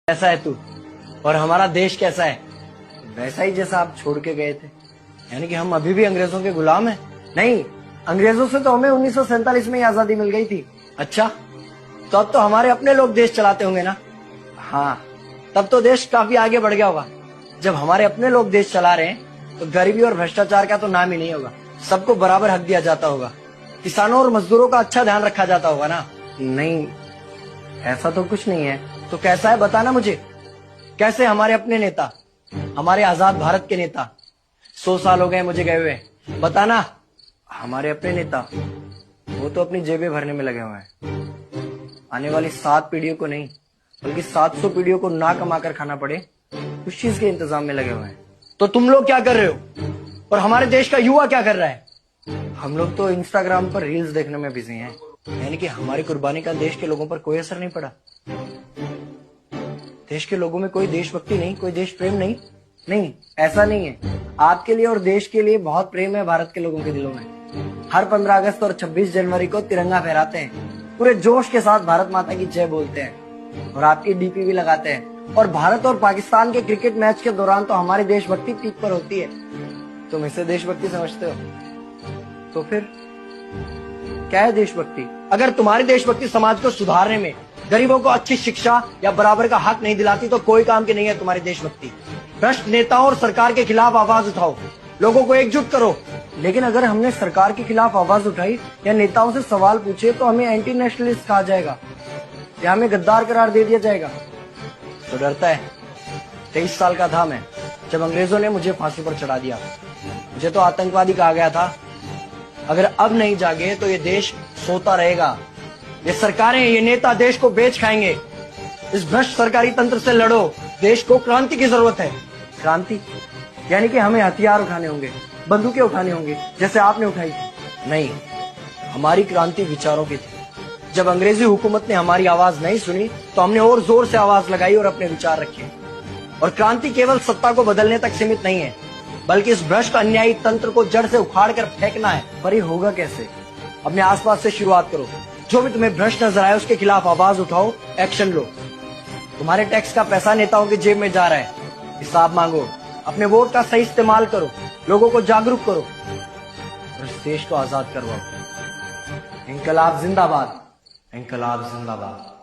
कैसा है तू और हमारा देश कैसा है? वैसा ही जैसा आप छोड़ के गए थे। यानी कि हम अभी भी अंग्रेजों के गुलाम हैं? नहीं, अंग्रेजों से तो हमें 1947 में ही आजादी मिल गई थी। अच्छा, तो अब तो हमारे अपने लोग देश चलाते होंगे ना? हाँ, तब तो देश काफी आगे बढ़ गया होगा। जब हमारे अपने लोग देश चला रहे हैं तो गरीबी और भ्रष्टाचार का तो नाम ही नहीं होगा। सबको बराबर हक दिया जाता होगा, किसानों और मजदूरों का अच्छा ध्यान रखा जाता होगा ना? नहीं, ऐसा तो कुछ नहीं है। तो कैसा है बताना मुझे। कैसे हमारे अपने नेता, हमारे आजाद भारत के नेता, 100 साल हो गए मुझे गए हुए, बताना। हमारे अपने नेता वो तो अपनी जेबें भरने में लगे हुए हैं। आने वाली 7 पीढ़ियों को नहीं बल्कि 700 पीढ़ियों को ना कमा कर खाना पड़े उस चीज के इंतजाम में लगे हुए हैं। तो तुम लोग क्या कर रहे हो और हमारे देश का युवा क्या कर रहा है? हम लोग तो इंस्टाग्राम पर रील्स देखने में बिजी हैं। यानी कि हमारी कुर्बानी का देश के लोगों पर कोई असर नहीं पड़ा। देश के लोगों में कोई देशभक्ति नहीं, कोई देश प्रेम नहीं। नहीं, ऐसा नहीं है। आपके लिए और देश के लिए बहुत प्रेम है भारत के लोगों के दिलों में। हर 15 अगस्त और 26 जनवरी को तिरंगा फहराते हैं, पूरे जोश के साथ भारत माता की जय बोलते हैं और आपकी डीपी भी लगाते हैं। और भारत और पाकिस्तान के क्रिकेट मैच के दौरान तो हमारी देशभक्ति पीक पर होती है। तुम इसे देशभक्ति समझते हो? तो फिर क्या है देशभक्ति? अगर तुम्हारी देशभक्ति समाज को सुधारने में, गरीबों को अच्छी शिक्षा या बराबर का हक नहीं दिलाती तो कोई काम की नहीं है तुम्हारी देशभक्ति। भ्रष्ट नेताओं और सरकार के खिलाफ आवाज उठाओ, लोगों को एकजुट करो। लेकिन अगर हमने सरकार के खिलाफ आवाज उठाई या नेताओं से सवाल पूछे तो हमें एंटी नेशनलिस्ट कहा जाएगा या हमें गद्दार करार दे दिया जाएगा। तो डरता है। 23 साल का था मैं जब अंग्रेजों ने मुझे फांसी पर चढ़ा दिया। मुझे तो आतंकवादी कहा गया था। अगर अब नहीं जागे तो ये देश सोता रहेगा। ये सरकारें, ये नेता देश को बेच खाएंगे। इस भ्रष्ट सरकारी तंत्र से लड़ो। देश को क्रांति की जरूरत है। क्रांति यानी कि हमें हथियार उठाने होंगे, बंदूकें उठाने होंगे जैसे आपने उठाई। नहीं, हमारी क्रांति विचारों की थी। जब अंग्रेजी हुकूमत ने हमारी आवाज नहीं सुनी तो हमने और जोर से आवाज लगाई और अपने विचार रखे। और क्रांति केवल सत्ता को बदलने तक सीमित नहीं है, बल्कि इस भ्रष्ट अन्यायी तंत्र को जड़ से उखाड़ कर फेंकना है। पर ये होगा कैसे? अपने आसपास से शुरुआत करो। जो भी तुम्हें भ्रष्ट नजर आए उसके खिलाफ आवाज उठाओ, एक्शन लो। तुम्हारे टैक्स का पैसा नेताओं की जेब में जा रहा है, हिसाब मांगो। अपने वोट का सही इस्तेमाल करो, लोगों को जागरूक करो और इस देश को आजाद करवाओ। इंकलाब जिंदाबाद, इंकलाब जिंदाबाद।